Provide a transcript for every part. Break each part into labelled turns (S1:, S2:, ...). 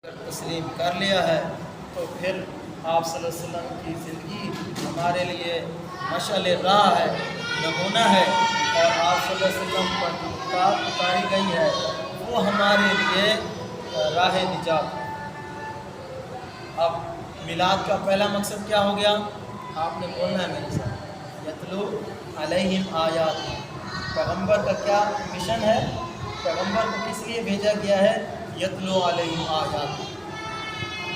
S1: اگر تسلیم کر لیا ہے تو پھر آپ صلی اللہ علیہ وسلم کی زندگی ہمارے لیے مشعل راہ ہے، نمونہ ہے، اور آپ صلی اللہ علیہ وسلم پر جو کتاب اتاری گئی ہے وہ ہمارے لیے راہ نجات ہے۔ اب میلاد کا پہلا مقصد کیا ہو گیا؟ آپ نے بولنا ہے میرے ساتھ، یتلو علیہم آیات۔ پیغمبر کا کیا مشن ہے؟ پیغمبر کو کس لیے بھیجا گیا ہے؟ یتلو علیہم آیات،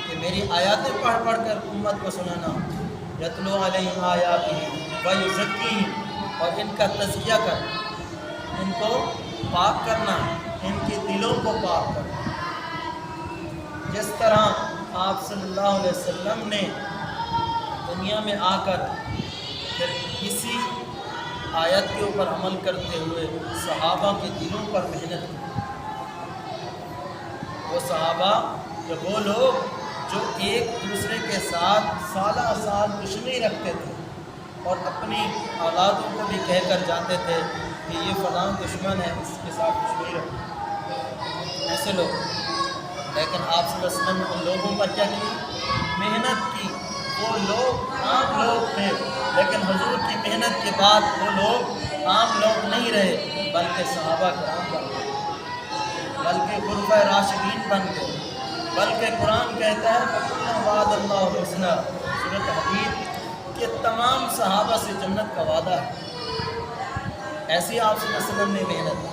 S1: کہ میری آیاتیں پڑھ پڑھ کر امت کو سنانا۔ یتلو علیہم آیات ویزکیہم، اور ان کا تزکیہ کرنا، ان کو پاک کرنا، ان کے دلوں کو پاک کرنا۔ جس طرح آپ صلی اللہ علیہ وسلم نے دنیا میں آ کر پھر اسی آیت کے اوپر عمل کرتے ہوئے صحابہ کے دلوں پر محنت کی۔ وہ صحابہ کہ وہ لوگ جو ایک دوسرے کے ساتھ سالہ سال دشمنی رکھتے تھے اور اپنی اولادوں کو بھی کہہ کر جاتے تھے کہ یہ فلاں دشمن ہے، اس کے ساتھ دشمنی رکھو، ایسے لوگ۔ لیکن آپ صلی اللہ علیہ وسلم نے ان لوگوں پر کیا کی؟ محنت کی۔ وہ لوگ عام لوگ تھے، لیکن حضور کی محنت کے بعد وہ لوگ عام لوگ نہیں رہے، بلکہ صحابہ کرام بن گئے، بلکہ خلفائے راشدین بن گئے، بلکہ قرآن کہتا ہے وَكُلًّا وَعَدَ اللَّهُ الْحُسْنَىٰ، سورۃ حدید، کہ تمام صحابہ سے جنت کا وعدہ ہے۔ ایسی آپ صلی اللہ علیہ وسلم نے محنت کی۔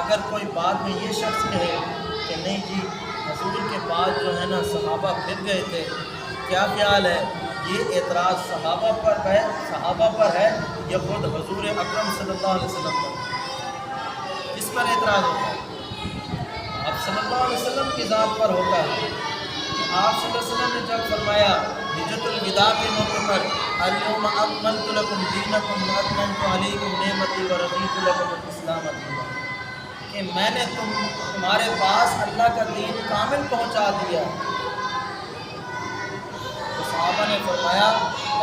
S1: اگر کوئی بعد میں یہ شخص کہے کہ نہیں جی حضور کے بعد جو ہے نا صحابہ پھر گئے تھے، کیا خیال ہے؟ یہ اعتراض صحابہ پر ہے یا خود حضور اکرم صلی اللہ علیہ وسلم پر؟ کس پر اعتراض ہوتا ہے؟ آپ صلی اللہ علیہ وسلم کی ذات پر ہوتا ہے کہ آپ صلی اللہ علیہ وسلم نے جب فرمایا حجۃ الوداع کے موقع پر الیوم اکملت لکم دینکم واتممت علیکم نعمتی ورضیت لکم الاسلام دینا، کہ میں نے تمہارے پاس اللہ کا دین کامل پہنچا دیا۔ تو صحابہ نے فرمایا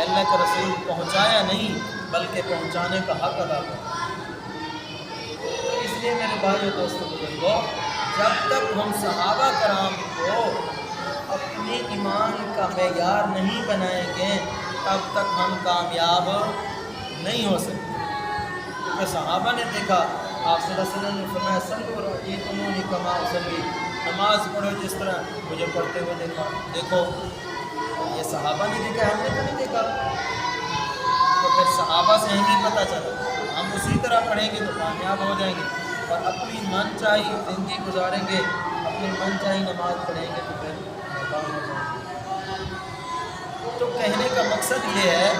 S1: اللہ کا رسول پہنچایا نہیں بلکہ پہنچانے کا حق ادا کیا۔ تو اس لیے میرے بھائیو دوستو بزرگو، جب تک ہم صحابہ کرام کو اپنے ایمان کا معیار نہیں بنائیں گے تب تک ہم کامیاب نہیں ہو سکتے۔ کیونکہ صحابہ نے دیکھا، آپ صلی اللہ علیہ وسلم نے فرمایا صلو رأیتمونی کما اصلی، نماز پڑھو جس طرح مجھے پڑھتے ہوئے دیکھا۔ دیکھو یہ صحابہ نے دیکھا، ہم نے تو نہیں دیکھا۔ تو پھر صحابہ سے ہمیں پتہ چلا ہم اسی طرح پڑھیں گے تو کامیاب ہو جائیں گے، اور اپنی من چاہی زندگی گزاریں گے، اپنی من چاہی نماز پڑھیں گے تو پھر ناکام ہو جائیں گے۔ تو کہنے کا مقصد یہ ہے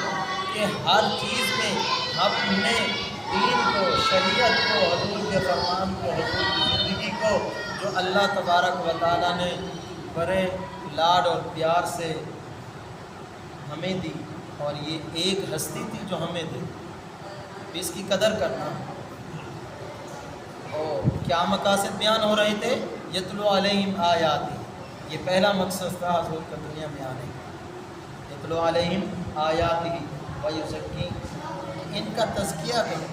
S1: کہ ہر چیز میں ہم نے دین کو، شریعت کو، حضور کے فرمان کو، حضور کی زندگی کو، جو اللہ تبارک و تعالیٰ نے بڑے لاڈ اور پیار سے ہمیں دی، اور یہ ایک ہستی تھی جو ہمیں دی، اس کی قدر کرنا۔ اور کیا مقاصد بیان ہو رہے تھے؟ یتلو علیہم آیاتی، یہ پہلا مقصد تھا حضور کا دنیا میں آنے کا۔ یتلو علیہم آیاتی ویزکی، ان کا تزکیہ کرو،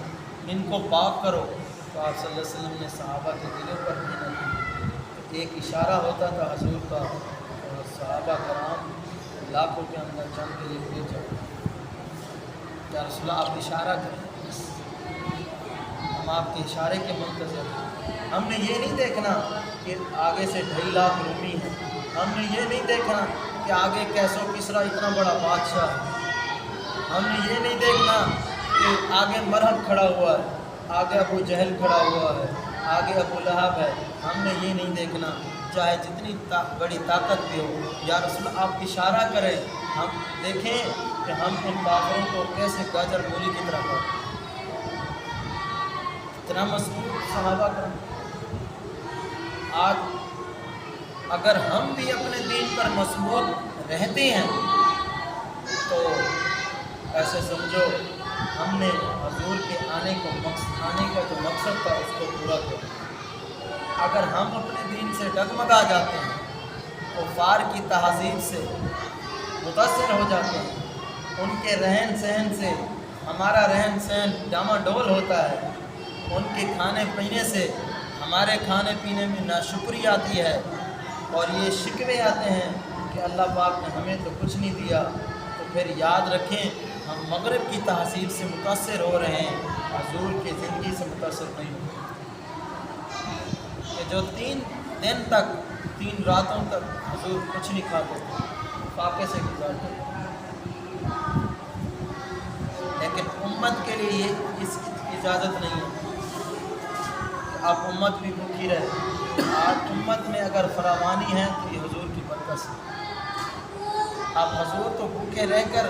S1: ان کو پاک کرو۔ تو آپ صلی اللہ علیہ وسلم نے صحابہ کے دلوں پر محنت کی۔ تو ایک اشارہ ہوتا تھا حضور کا، اور صحابہ کرام لاکھوں کے اندر جنگ کے لیے بھیج جاتے، یا رسول اللہ آپ اشارہ کریں، ہم آپ کے اشارے کے منتظر ہیں۔ ہم نے یہ نہیں دیکھنا کہ آگے سے 2.5 لاکھ رومی ہیں، ہم نے یہ نہیں دیکھنا کہ آگے کیسو کسریٰ اتنا بڑا بادشاہ ہے، ہم نے یہ نہیں دیکھنا کہ آگے مرہب کھڑا ہوا ہے، آگے ابو جہل کھڑا ہوا ہے، آگے ابو لہب ہے۔ ہم نے یہ نہیں دیکھنا، چاہے جتنی بڑی طاقت بھی ہو، یا رسول اللہ آپ اشارہ کریں، ہم دیکھیں کہ ہم ان کافروں کو کیسے گاجر مولی کی طرح کریں۔ اتنا مضبوط صحابہ کریں۔ آج اگر ہم بھی اپنے دین پر مضبوط رہتے ہیں تو ایسے سمجھو ہم نے حضور کے آنے کا جو مقصد تھا اس کو پورا کیا۔ اگر ہم اپنے دین سے ڈگمگا جاتے ہیں، کفار کی تہذیب سے متاثر ہو جاتے ہیں، ان کے رہن سہن سے ہمارا رہن سہن ڈاماڈول ہوتا ہے، ان کے کھانے پینے سے ہمارے کھانے پینے میں ناشکری آتی ہے، اور یہ شکوے آتے ہیں کہ اللہ پاک نے ہمیں تو کچھ نہیں دیا، تو پھر یاد رکھیں ہم مغرب کی تہذیب سے متاثر ہو رہے ہیں، حضور کی زندگی سے متاثر نہیں ہو رہے، کہ جو 3 دن تک 3 راتوں تک حضور کچھ نہیں کھاتے تھے، فاقے سے گزارتے تھے، لیکن امت کے لیے اس کی اجازت نہیں ہے کہ آپ امت بھی بھوکی رہے۔ آج امت میں اگر فراوانی ہے تو یہ حضور کی برکت سے۔ آپ حضور تو بھوکے رہ کر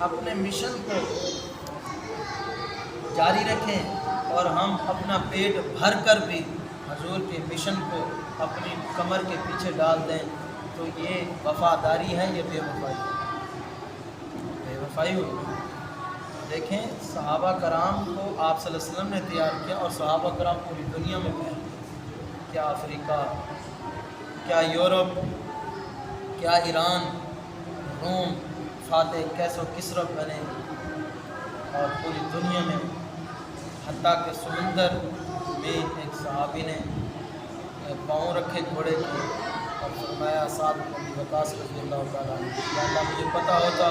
S1: اپنے مشن کو جاری رکھیں، اور ہم اپنا پیٹ بھر کر بھی حضور کے مشن کو اپنی کمر کے پیچھے ڈال دیں، تو یہ وفاداری ہے، یہ بے وفائی ہے، بے وفائی ہوئی۔ دیکھیں صحابہ کرام کو آپ صلی اللہ علیہ وسلم نے تیار کیا، اور صحابہ کرام پوری دنیا میں پھیلے، کیا افریقہ، کیا یورپ، کیا ایران، روم، فاتح کیسو کسرا بنے، اور پوری دنیا میں، حتیٰ کہ سمندر میں ایک صحابی نے پاؤں رکھے گھوڑے کے اور فرمایا سعد بن ابی وقاص رضی اللہ تعالیٰ عنہ، یا اللہ مجھے پتہ ہوتا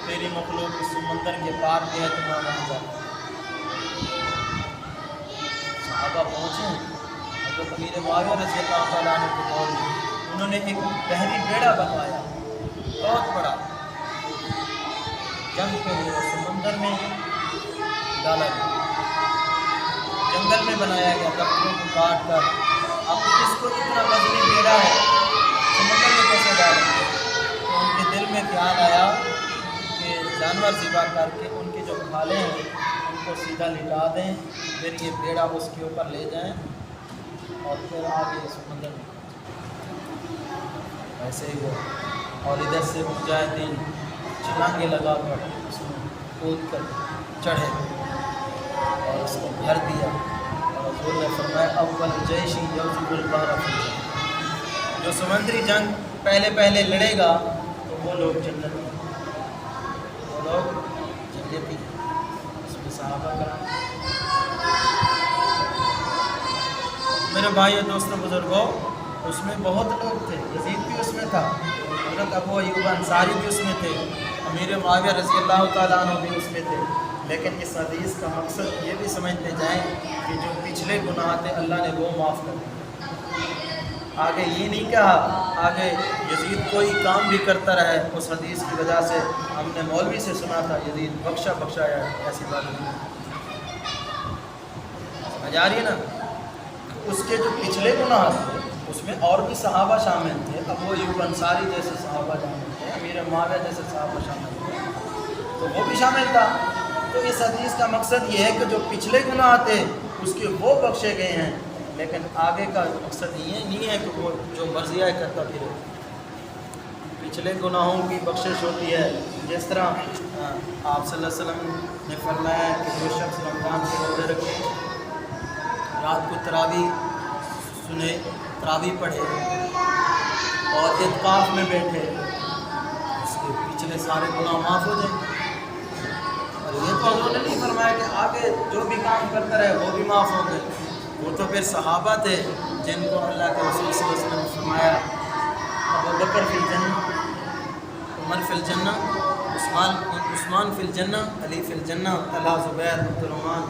S1: میری مخلوق اس سمندر کے پار میں ہے تو میں وہاں جاتا۔ صحابہ پہنچے، حضرت امیر معاویہ رضی اللہ تعالیٰ عنہ کے دور میں انہوں نے ایک بحری بیڑا بنوایا بہت بڑا، جنگ کے لیے سمندر میں ڈالا گیا، جنگل میں بنایا گیا، درختوں کو کاٹ کر۔ اب اس کو اتنا وزنی بیڑا ہے، سمندر میں کیسے ڈالیں گے؟ تو ان کے دل میں خیال آیا کہ جانور ذبح کر کے ان کی جو کھالیں ہیں ان کو سیدھا لٹا دیں، پھر یہ بیڑا اس کے اوپر لے جائیں اور پھر آگے سمندر میں ایسے ہی ہوا۔ اور ادھر سے مجاہدین چھلانگیں لگا کر اس میں کود کر چڑھے اور اس کو بھر دیا، اور حضور نے فرمایا اول جیشی یوزب البحر فی الجنہ، جو سمندری جنگ پہلے لڑے گا تو وہ لوگ جنت میں، وہ لوگ جنتی، اس میں صحابہ کرام۔ میرے بھائیو دوستوں بزرگوں، اس میں بہت لوگ تھے، یزید بھی اس میں تھا، حضرت ابو ایوب انصاری بھی اس میں تھے، امیر معاویہ رضی اللہ تعالیٰ عنہ بھی اس میں تھے، لیکن اس حدیث کا مقصد یہ بھی سمجھتے جائیں کہ جو پچھلے گناہ تھے اللہ نے وہ معاف کر دیا۔ آگے یہ نہیں کہا، آگے یزید کوئی کام بھی کرتا رہے، اس حدیث کی وجہ سے ہم نے مولوی سے سنا تھا یزید بخشایا، ایسی بات نہیں، سمجھ آ رہی ہے نا؟ اس کے جو پچھلے گناہ تھے اس میں اور بھی صحابہ شامل تھے، ابو ایوب انصاری جیسے صحابہ شامل تھے، امیر معاویہ جیسے صحابہ شامل تھے، تو وہ بھی شامل تھا۔ تو اس حدیث کا مقصد یہ ہے کہ جو پچھلے گناہ تھے اس کے وہ بخشے گئے ہیں، لیکن آگے کا مقصد یہ نہیں ہے کہ وہ جو مرضی آئے کرتا پھرے۔ پچھلے گناہوں کی بخشش ہوتی ہے، جس طرح آپ صلی اللہ علیہ وسلم نے فرمایا کہ جو شخص رمضان کے روزے رکھے، رات کو تراویح سنے، تراویح پڑھے اور اعتکاف میں بیٹھے، اس کے پچھلے سارے گناہ معاف ہو جائیں گے۔ اور یہ تو حضور نے نہیں فرمایا کہ آگے جو بھی کام کرتا رہے وہ بھی معاف ہوں گے، وہ تو پھر صحابہ تھے جن کو اللہ کے رسول صلی اللہ علیہ وسلم نے فرمایا ابو بکر فی الجنہ، عمر فی الجنہ، عثمان فی الجنہ، علی فی الجنہ، طلحہ زبیر عبد الرحمن،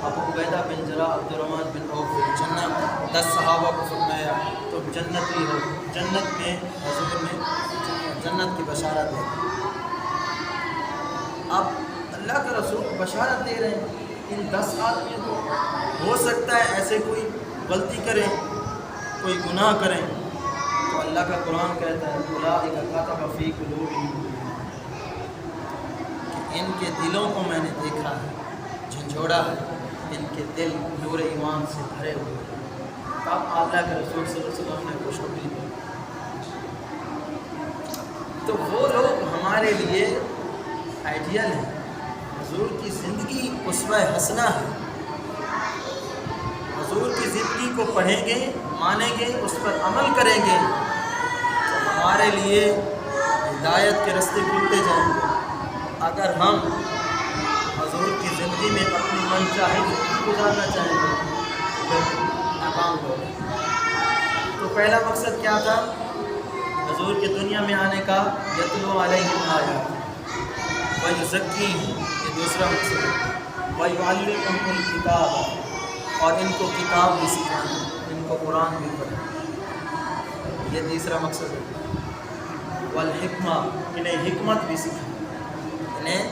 S1: ابو عبیدہ بن جراح عبد الرحمن بن عوف فی الجنہ۔ 10 صحابہ کو فرمایا تم جنتی ہو، جنت میں حضور نے جنت کی بشارت دی۔ اب اللہ کے رسول کو بشارت دے رہے ہیں، ان 10 آدمیوں کو ہو سکتا ہے ایسے کوئی غلطی کریں، کوئی گناہ کریں، تو اللہ کا قرآن کہتا ہے اولئک کتب فی قلوبہم، ان کے دلوں کو میں نے دیکھا ہے، جھنجھوڑا ہے، ان کے دل نور ایمان سے بھرے ہوئے ہیں۔ تب اللہ کے رسول صلی اللہ علیہ وسلم نے خوشخبری دی۔ تو وہ لوگ ہمارے لیے آئیڈیل ہیں، حضور کی زندگی اسوہ حسنہ ہے، حضور کی زندگی کو پڑھیں گے، مانیں گے، اس پر عمل کریں گے تو ہمارے لیے ہدایت کے راستے کھلتے جائیں گے۔ اگر ہم حضور کی زندگی میں اپنی من چاہے زندگی گزارنا چاہیں گے تو پھر ناکام ہو گئے۔ تو پہلا مقصد کیا تھا حضور کے دنیا میں آنے کا یتلو علیہم آیات ویزکیہم، یہ دوسرا مقصد ہے، ویعلمہم الکتاب، اور ان کو کتاب بھی سکھانا، ان کو قرآن بھی پڑھانا، یہ تیسرا مقصد ہے، والحکمہ، انہیں حکمت بھی سکھانا، انہیں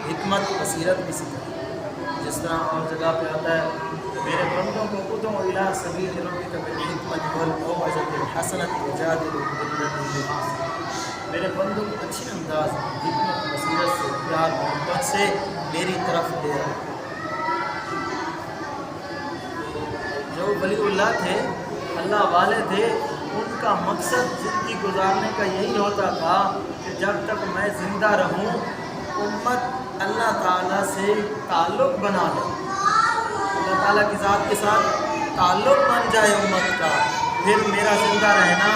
S1: حکمت بصیرت بھی سکھانا، جس طرح اور جگہ پہ آتا ہے میرے بندوں کو ادعو الی سبیل ربک بالحکمۃ والموعظۃ الحسنۃ وجادلہم باللتی ہی احسن، میرے بندوں کو اچھے انداز میں حکمت بصیرت سے پیار محبت سے میری طرف لے آئے۔ جو ولی اللہ تھے، اللہ والے تھے، ان کا مقصد زندگی گزارنے کا یہی ہوتا تھا کہ جب تک میں زندہ رہوں امت اللہ تعالیٰ سے تعلق بنا لے، اللہ تعالیٰ کی ذات کے ساتھ تعلق بن جائے امت کا، پھر میرا زندہ رہنا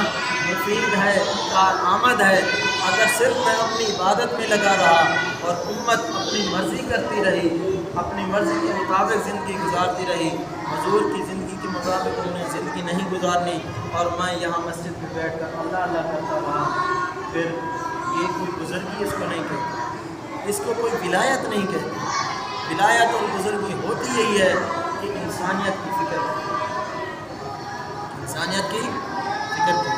S1: مفید ہے، کارآمد ہے۔ اگر صرف میں اپنی عبادت میں لگا رہا اور امت اپنی مرضی کرتی رہی، اپنی مرضی کے مطابق زندگی گزارتی رہی، حضور کی زندگی کے مطابق انہیں زندگی نہیں گزارنی، اور میں یہاں مسجد میں بیٹھ کر اللہ اللہ کرتا رہا، پھر یہ کوئی بزرگی اس کو نہیں کہتی، اس کو کوئی ولایت نہیں کہتی۔ ولایت اور بزرگی ہوتی یہی ہے کہ انسانیت کی فکر کرے، انسانیت کی فکر کرے۔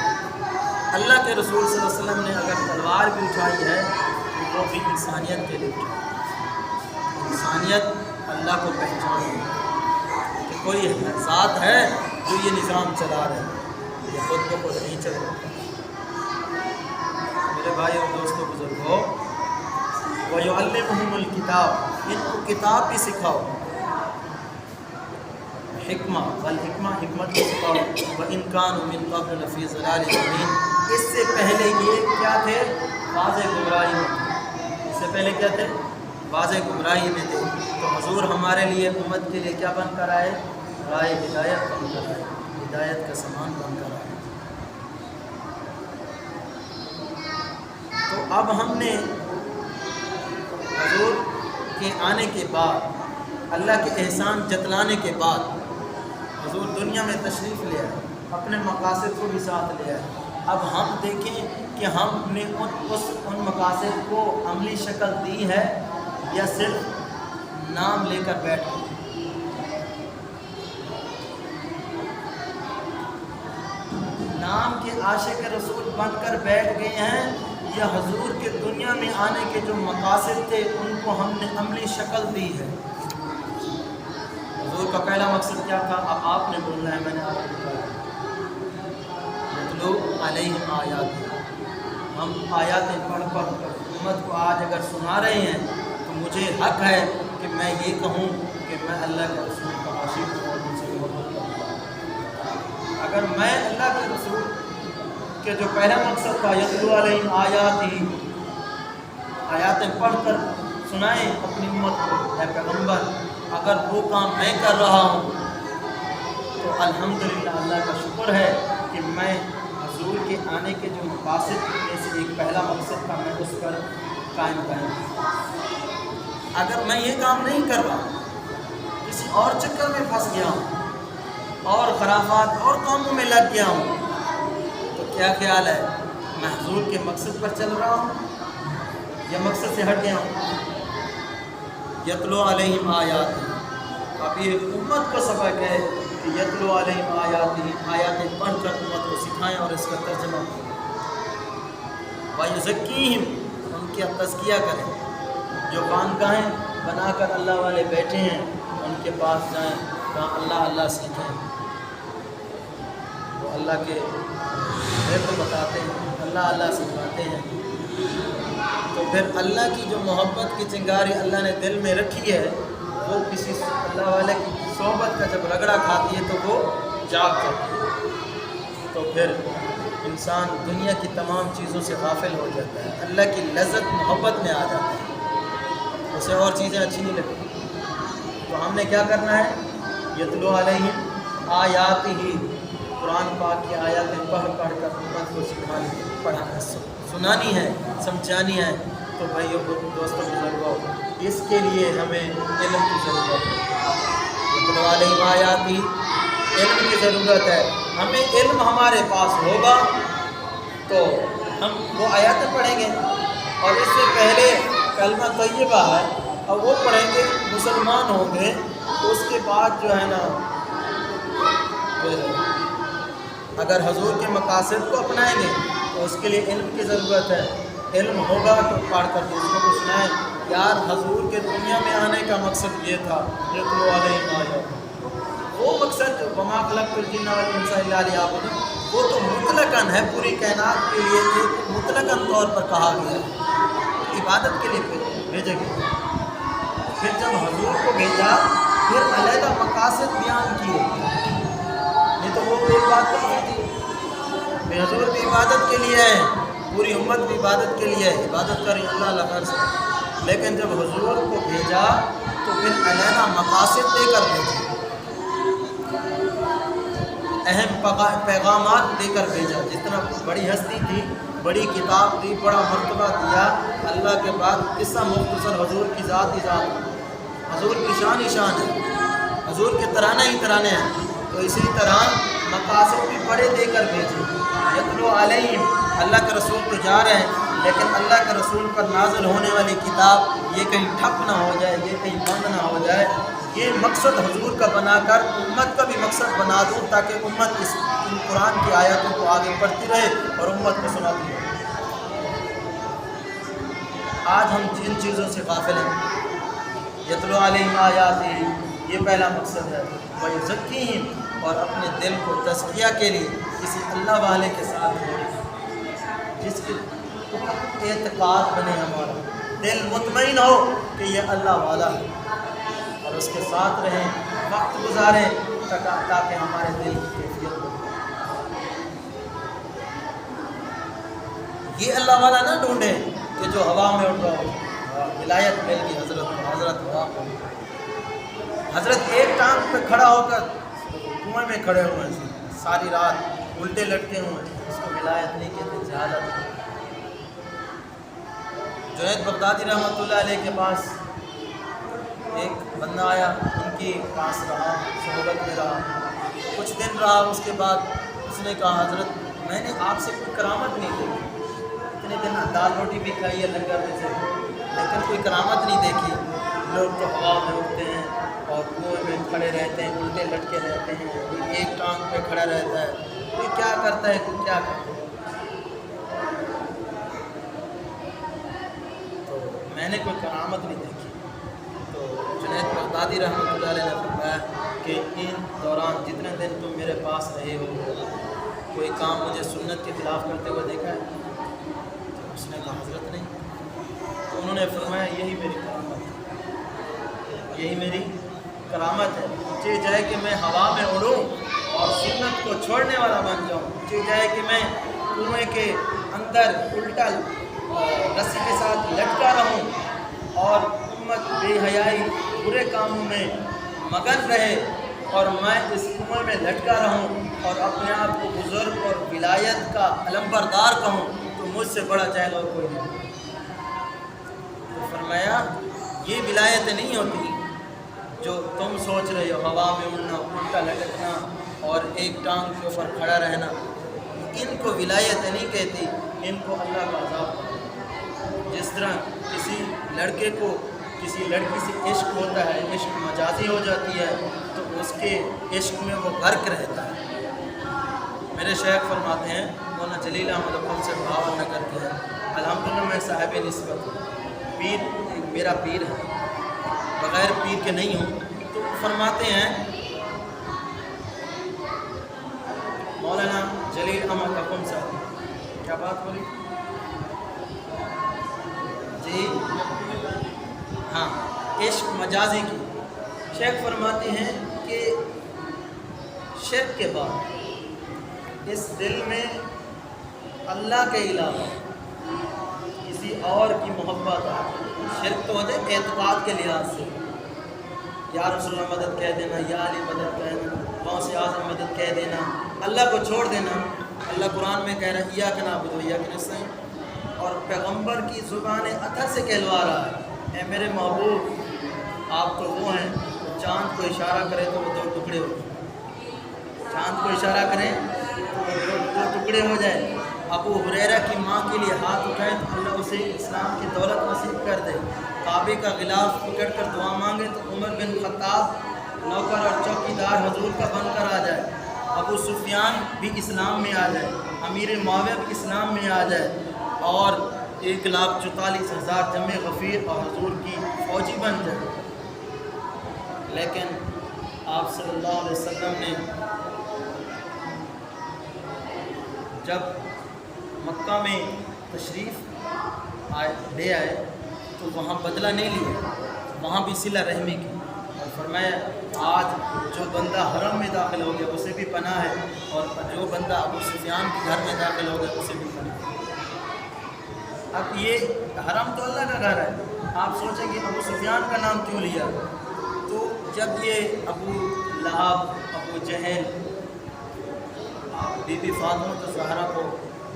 S1: اللہ کے رسول صلی اللہ علیہ وسلم نے اگر تلوار بھی اٹھائی ہے تو وہ بھی انسانیت کے لیے اٹھائی، انسانیت اللہ کو پہچانے کہ کوئی ذات ہے جو یہ نظام چلا رہے ہیں، یہ خود کو خود نہیں چل رہا۔ میرے بھائی اور دوستوں بزرگوں، وَيُعَلِّمُهُمُ الْكِتَابَ، ان کو کتاب بھی سکھاؤ، حکمہ والحکمہ، حکمت بھی سکھاؤ، وَإِنْ كَانُوا مِنْ قَبْلُ لَفِي ضَلَالٍ مُبِينٍ، اس سے پہلے یہ کیا تھے؟ واضح گمراہی میں تھے، اس سے پہلے کیا تھے؟ واضح گمراہی میں تھے۔ تو حضور ہمارے لیے امت کے لیے کیا بن کر آئے؟ رائے ہدایت بن کر آئے، ہدایت کا سامان بن کر آئے۔ تو اب ہم نے حضور کے آنے کے بعد، اللہ کے احسان جتلانے کے بعد، حضور دنیا میں تشریف لے آئے، اپنے مقاصد کو بھی ساتھ لے آئے۔ اب ہم دیکھیں کہ ہم نے ان مقاصد کو عملی شکل دی ہے یا صرف نام لے کر بیٹھ گئے۔ نام کے عاشق رسول بن کر بیٹھ گئے ہیں، یا حضور کے دنیا میں آنے کے جو مقاصد تھے ان کو ہم نے عملی شکل دی ہے۔ حضور کا پہلا مقصد کیا تھا؟ اب آپ نے بولنا ہے، میں نے آپ کو بتایا، یتلو علیہم آیات، ہم آیاتیں پڑھ پڑھ کر امت کو آج اگر سنا رہے ہیں تو مجھے حق ہے کہ میں یہ کہوں کہ میں اللہ کے رسول کا عاشق ہوں اور ان سے محبت کرتا ہوں۔ اگر میں اللہ کے رسول کہ جو پہلا مقصد تھا یتلو علیہم آیات ہی، آیاتیں پڑھ کر سنائیں اپنی امت کو، اے پیغمبر اگر وہ کام میں کر رہا ہوں تو الحمدللہ اللہ کا شکر ہے کہ میں حضور کے آنے کے جو مقاصد میں سے ایک پہلا مقصد تھا میں اس پر قائم ہوں۔ اگر میں یہ کام نہیں کر رہا، کسی اور چکر میں پھنس گیا ہوں اور خرافات اور کاموں میں لگ گیا ہوں، کیا خیال ہے میں حضور کے مقصد پر چل رہا ہوں یا مقصد سے ہٹ گیا ہوں؟ یتلو علیہم آیات، اب یہ امت کو سبق ہے کہ یتلو علیہم آیات، آیاتیں پڑھ کر امت کو سکھائیں اور اس کا ترجمہ کریں۔ وَيُزَكِّيهِمْ، ان کی تزکیہ کریں، جو خانقاہیں بنا کر اللہ والے بیٹھے ہیں ان کے پاس جائیں، کہاں اللہ اللہ سیکھیں، وہ اللہ کے کو بتاتے ہیں، اللہ اللہ سکھاتے ہیں۔ تو پھر اللہ کی جو محبت کی چنگاری اللہ نے دل میں رکھی ہے، وہ کسی اللہ والے کی صحبت کا جب رگڑا کھاتی ہے تو وہ جاگ جاتی ہے، تو پھر انسان دنیا کی تمام چیزوں سے غافل ہو جاتا ہے، اللہ کی لذت محبت میں آ جاتا ہے، اسے اور چیزیں اچھی نہیں لگتی۔ تو ہم نے کیا کرنا ہے؟ یتلو علیہم آیات ہی، قرآن پاک کی آیاتیں پڑھ پڑھ کر امت کو سکھانی، پڑھانا، سنانی ہے، سمجھانی ہے۔ تو بھائیو دوستوں بزرگوں، اس کے لیے ہمیں علم کی ضرورت ہے، یتلو علیہم آیات ہی، علم کی ضرورت ہے۔ ہمیں علم ہمارے پاس ہوگا تو ہم وہ آیاتیں پڑھیں گے اور اس سے پہلے کلمہ طیبہ ہے اور وہ پڑھیں گے، مسلمان ہوں گے تو اس کے بعد جو ہے نا اگر حضور کے مقاصد کو اپنائیں گے تو اس کے لیے علم کی ضرورت ہے، علم ہوگا تو پڑھ کر دوسروں کو سنائیں یار حضور کے دنیا میں آنے کا مقصد یہ تھا، یتلو علیہم آیات، وہ مقصد جو وما خلقت الجن والانس الا لیعبدون، وہ تو مطلقاً ہے، پوری کائنات کے لیے ایک مطلقاً طور پر کہا گیا ہے، عبادت کے لیے بھیجے گئے۔ پھر جب حضور کو بھیجا پھر علیحدہ مقاصد بیان کیے، نہیں تو وہ ایک بات کافی تھی، پھر حضور بھی عبادت کے لیے ہے، پوری امت بھی عبادت کے لیے ہے، عبادت کریں اللہ لغر سے، لیکن جب حضور کو بھیجا تو پھر علیحدہ مقاصد دے کر بھیجا، اہم پیغامات دے کر بھیجا، جتنا بڑی ہستی تھی، بڑی کتاب دی، بڑا مرتبہ دیا اللہ کے بعد، قصہ مختصر حضور کی ذات ہی ذات ہے، حضور کی شان ہی شان ہے، حضور کے ترانے ہی ترانے ہیں، تو اسی طرح مقاصد بھی بڑے دے کر بھیجے۔ یتلو علیہم، اللہ کے رسول تو جا رہے ہیں لیکن اللہ کے رسول پر نازل ہونے والی کتاب یہ کہیں ٹھپ نہ ہو جائے، یہ کہیں بند نہ ہو جائے، یہ مقصد حضور کا بنا کر امت کا بھی مقصد بنا دوں تاکہ امت ان قرآن کی آیاتوں کو آگے پڑھتی رہے اور امت کو سناتی رہے۔ آج ہم جن چیزوں سے غافل ہیں، یتلو علیہم آیاتہ، یہ پہلا مقصد ہے، وَیُزَکِّیہم، اور اپنے دل کو تزکیہ کے لیے کسی اللہ والے کے ساتھ جوڑیں جس کے اعتقاد بنے، ہمارا دل مطمئن ہو کہ یہ اللہ والا ہے، اور اس کے ساتھ رہیں، وقت گزاریں تاکہ ہمارے دل کی کیفیت ہو۔ یہ اللہ والا نہ ڈھونڈیں کہ جو ہوا میں اڑ رہا ہو، ولایت مل گئی حضرت کو، حضرت ہوا کو، حضرت ایک ٹانگ پہ کھڑا ہو کر کنویں میں کھڑے ہوئے ہیں ساری رات الٹے لٹکے ہوئے ہیں، اس کو ولایت نہیں کہتے، جہالت۔ جنید بغدادی رحمۃ اللہ علیہ کے پاس ایک بندہ آیا، ان کے پاس رہا، صحبت میں رہا، کچھ دن رہا، اس کے بعد اس نے کہا حضرت میں نے آپ سے کوئی کرامت نہیں دیکھی، اتنے دن دال روٹی بھی کھائی ہے لنگر میں سے، لیکن کوئی کرامت نہیں دیکھی، لوگ تو ہوا میں اڑتے ہیں اور کنویں میں کھڑے رہتے ہیں، الٹے لٹکے رہتے ہیں، کوئی ایک ٹانگ پہ کھڑا رہتا ہے، کوئی کیا کرتا ہے، کوئی کیا کرتا ہے۔ تو میں نے کوئی کرامت نہیں دیکھی۔ تو جنید بغدادی رحمۃ اللہ علیہ نے فرمایا کہ ان دوران جتنے دن تم میرے پاس رہے ہو کوئی کام مجھے سنت کے خلاف کرتے ہوئے دیکھا ہے؟ تو اس نے کہا حضرت نہیں۔ تو انہوں نے فرمایا یہی میری کرامت ہے، یہی میری کرامت ہے، چاہے جائے کہ میں ہوا میں اڑوں اور سنت کو چھوڑنے والا بن جاؤں، چاہے جائے کہ میں کنویں کے اندر الٹا رسی کے ساتھ لٹکا رہوں اور امت بے حیائی برے کاموں میں مگن رہے اور میں اس کنویں میں لٹکا رہوں اور اپنے آپ کو بزرگ اور ولایت کا علمبردار کہوں، تو مجھ سے بڑا جاہل اور کوئی نہیں۔ تو فرمایا یہ ولایت نہیں ہوتی جو تم سوچ رہے ہو، ہوا میں اڑنا، الٹا لٹکنا اور ایک ٹانگ کے اوپر کھڑا رہنا، ان کو ولایت نہیں کہتی، ان کو اللہ کا عذاب کہتے ہیں۔ جس طرح کسی لڑکے کو کسی لڑکی سے عشق ہوتا ہے، عشق مجازی ہو جاتی ہے تو اس کے عشق میں وہ غرق رہتا ہے۔ میرے شیخ فرماتے ہیں، مولانا جلیل احمد اقدم سے بھاول نگر کے ہیں، الحمدللہ میں صاحب نسبت ہوں، پیر میرا پیر ہے، بغیر پیر کے نہیں ہوں۔ تو فرماتے ہیں مولانا جلیل احمد اقدم صاحب، کیا بات بولی جی؟ ہاں، عشق مجازی کی۔ شیخ فرماتے ہیں کہ شرک کے بعد اس دل میں اللہ کے علاوہ کسی اور کی محبت ہے، شرک تو ہوتے اعتقاد کے لحاظ سے، یا رسول اللہ مدد کہہ دینا، یا علی مدد کہہ دینا، غوث اعظم مدد کہہ دینا، اللہ کو چھوڑ دینا۔ اللہ قرآن میں کہہ رہا ہے ایاک نعبد و ایاک نستعین، اور پیغمبر کی زبان اطہر سے کہلوا رہا ہے اے میرے محبوب آپ تو وہ ہیں، چاند کو اشارہ کرے تو وہ دو ٹکڑے ہو جائیں، چاند کو اشارہ کریں تو وہ دو ٹکڑے ہو جائیں، ابو ہریرہ کی ماں کے لیے ہاتھ اٹھائیں تو اللہ اسے اسلام کی دولت نصیب کر دے، کعبے کا غلاف پکڑ کر دعا مانگے تو عمر بن خطاب نوکر اور چوکیدار حضور کا بن کر آ جائے، ابو سفیان بھی اسلام میں آ جائے، امیر معاویہ بھی اسلام میں آ جائے، اور 1,44,000 جمع غفیر اور حضور کی فوجی بن جائے۔ لیکن آپ صلی اللہ علیہ وسلم نے جب مکہ میں تشریف لے آئے تو وہاں بدلہ نہیں لیا، وہاں بھی صلہ رحمی کی، اور فرمایا آج جو بندہ حرم میں داخل ہو گیا اسے بھی پناہ ہے، اور جو بندہ ابو سفیان کے گھر میں داخل ہو گیا اسے بھی پناہ ہے۔ اب یہ حرم تو اللہ کا گھر ہے، آپ سوچیں کہ ابو سفیان کا نام کیوں لیا؟ تو جب یہ ابو لہب، ابو جہل بی بی فاطمہ زہرا کو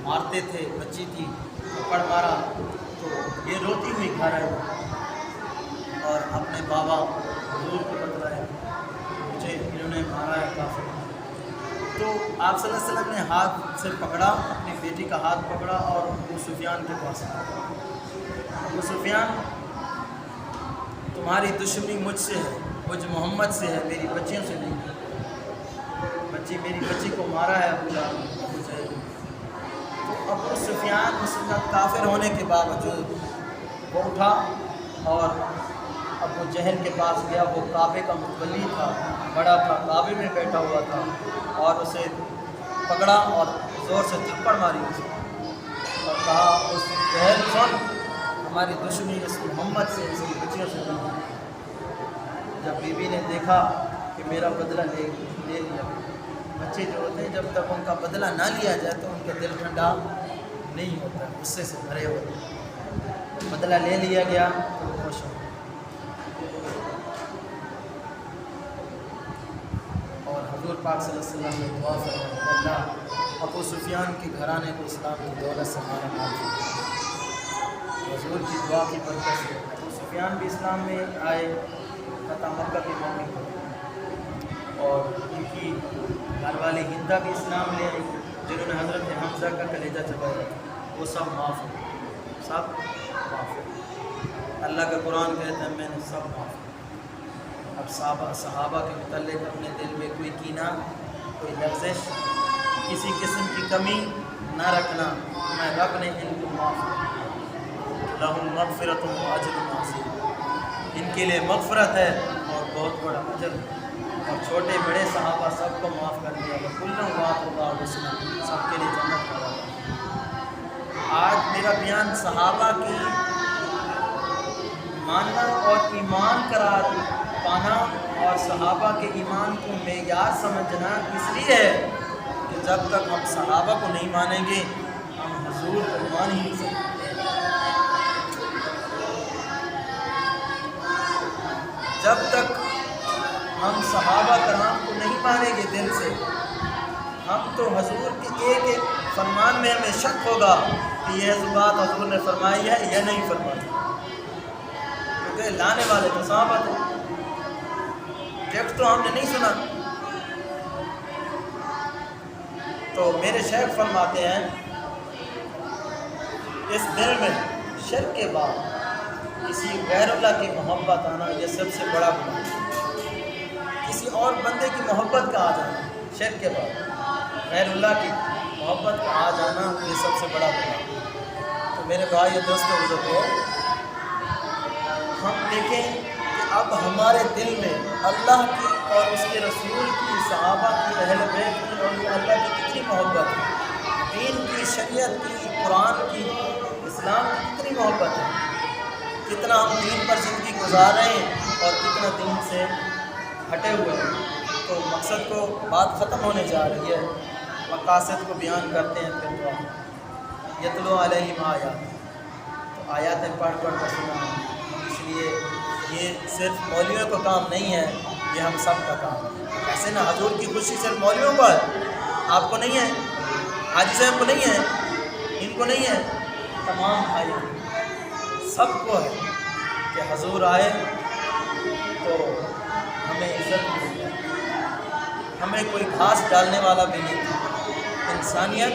S1: مارتے تھے، بچی تھی، پکڑ مارا تو یہ روتی ہوئی گھر آئی اور اپنے بابا حضور کو بتلایا مجھے انہوں نے مارا ہے کافر۔ تو آپ صلی اللہ علیہ وسلم نے ہاتھ سے پکڑا، اپنی بیٹی کا ہاتھ پکڑا اور ابو سفیان کے پاس آیا۔ ابو سفیان تمہاری دشمنی مجھ سے ہے، مجھ محمد سے ہے، میری بچیوں سے نہیں، میری بچی کو مارا ہے ابو جہل۔ تو ابو سفیان اس وقت کافر ہونے کے باوجود وہ اٹھا اور ابو جہل کے پاس گیا، وہ کعبے کا متولی تھا، بڑا تھا، کعبے میں بیٹھا ہوا تھا، اور اسے پکڑا اور زور سے تھپڑ ماری اسے اور کہا اس جہل سن، ہماری دشمنی اس محمد سے، اس کی بچیوں سے نہیں۔ جب بی بی نے دیکھا کہ میرا بدلہ لے لیا، بچے جو ہوتے ہیں جب تک ان کا بدلہ نہ لیا جائے تو ان کا دل ٹھنڈا نہیں ہوتا، غصے سے بھرے ہوتے ہیں۔ بدلہ لے لیا گیا تو وہ خوش ہو، اور حضور پاک صلی اللہ علیہ وسلم نے دعا فرمائی، اللہ ابو سفیان کے گھرانے کو اسلام کی دولت سے ہمارا معاف۔ حضور کی دعا کی برکت سے ابو سفیان بھی اسلام میں آئے، فتح مکہ کے موقع پر، اور ان کی گھر والی ہندا بھی اسلام لے آئی، جنہوں نے حضرت حمزہ کا کلیجہ چبایا، وہ سب معاف ہو، سب معاف ہو۔ اللہ کا قرآن کہتا ہے میں نے سب معاف کیا۔ اب صحابہ کے متعلق اپنے دل میں کوئی کینہ، کوئی لغزش، کسی قسم کی کمی نہ رکھنا، میں رب نے ان کو معاف کیا۔ لہم مغفرۃ و اجر عظیم، ان کے لیے مغفرت ہے اور بہت بڑا اجر ہے، اور چھوٹے بڑے صحابہ سب کو معاف کر دیا، کلوں وعد اللہ حسنہ، سب کے لیے جنت کا وعدہ۔ آج میرا بیان صحابہ کی ماننا اور ایمان قرار پانا اور صحابہ کے ایمان کو معیار سمجھنا اس لیے ہے کہ جب تک ہم صحابہ کو نہیں مانیں گے ہم حضور کو مان ہی نہیں سکتے۔ جب تک ہم صحابہ کرام کو نہیں مانیں گے دل سے، ہم تو حضور کے ایک ایک فرمان میں ہمیں شک ہوگا کہ یہ بات حضور نے فرمائی ہے یا نہیں فرمائی، کیونکہ لانے والے تو صحابہ تھے، ٹیکسٹ تو ہم نے نہیں سنا۔ تو میرے شیخ فرماتے ہیں اس دل میں شرک کے بعد کسی غیر اللہ کی محبت آنا یہ سب سے بڑا گناہ ہے۔ کسی اور بندے کی محبت کا آ جانا شرک کے بعد، غیر اللہ کی محبت کا آ جانا یہ سب سے بڑا گناہ ہے۔ تو میرے بھائی دوستوں بزرگوں، ہم دیکھیں کہ اب ہمارے دل میں اللہ کی اور اس کے رسول کی، صحابہ کی، اہل بیت کی اور اللہ کی کتنی محبت ہے، دین کی، شریعت کی، قرآن کی، اسلام کی کتنی محبت ہے، کتنا ہم دین پر زندگی گزار رہے ہیں اور کتنا دین سے ہٹے ہوئے ہیں۔ تو مقصد کو بات ختم ہونے جا رہی ہے، مقاصد کو بیان کرتے ہیں، پھر دعا یتلو علیہم آیات، تو آیاتیں پڑھ پڑھ کر سنانا، اس لیے یہ صرف مولویوں کا کام نہیں ہے، یہ ہم سب کا کام ہے۔ ایسے نہ حضور کی خوشی صرف مولویوں کو ہے، آپ کو نہیں ہے، حاجی صاحب کو نہیں ہے، ان کو نہیں ہے، تمام بھائیوں سب کو ہے کہ حضور آئے تو ہمیں عزت مل جائے۔ ہمیں کوئی گھاس ڈالنے والا بھی نہیں تھا، انسانیت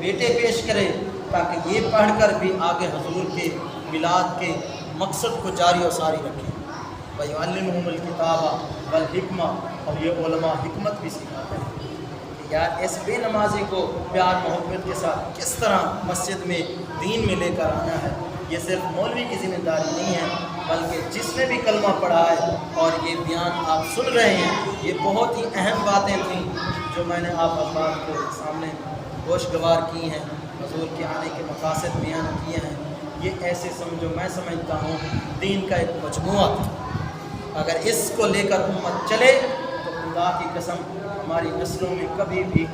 S1: بیٹے پیش کرے تاکہ یہ پڑھ کر بھی آگے حضور کے میلاد کے مقصد کو جاری و ساری رکھیں۔ وَيُعَلِّمُهُمُ الْكِتَابَ وَالْحِكْمَةَ، اور یہ علماء حکمت بھی سکھاتے ہیں کہ یار اس بے نمازی کو پیار محبت کے ساتھ کس طرح مسجد میں دین میں لے کر آنا ہے۔ یہ صرف مولوی کی ذمہ داری نہیں ہے، بلکہ جس نے بھی کلمہ پڑھا ہے اور یہ بیان آپ سن رہے ہیں، یہ بہت ہی اہم باتیں تھیں جو میں نے آپ حضرات کے سامنے گوشگوار کی ہیں، حضور کے آنے کے مقاصد بیان کیے ہیں۔ یہ ایسے سمجھو، میں سمجھتا ہوں دین کا ایک مجموعہ تھا، اگر اس کو لے کر امت چلے تو خدا کی قسم ہماری نسلوں میں کبھی بھی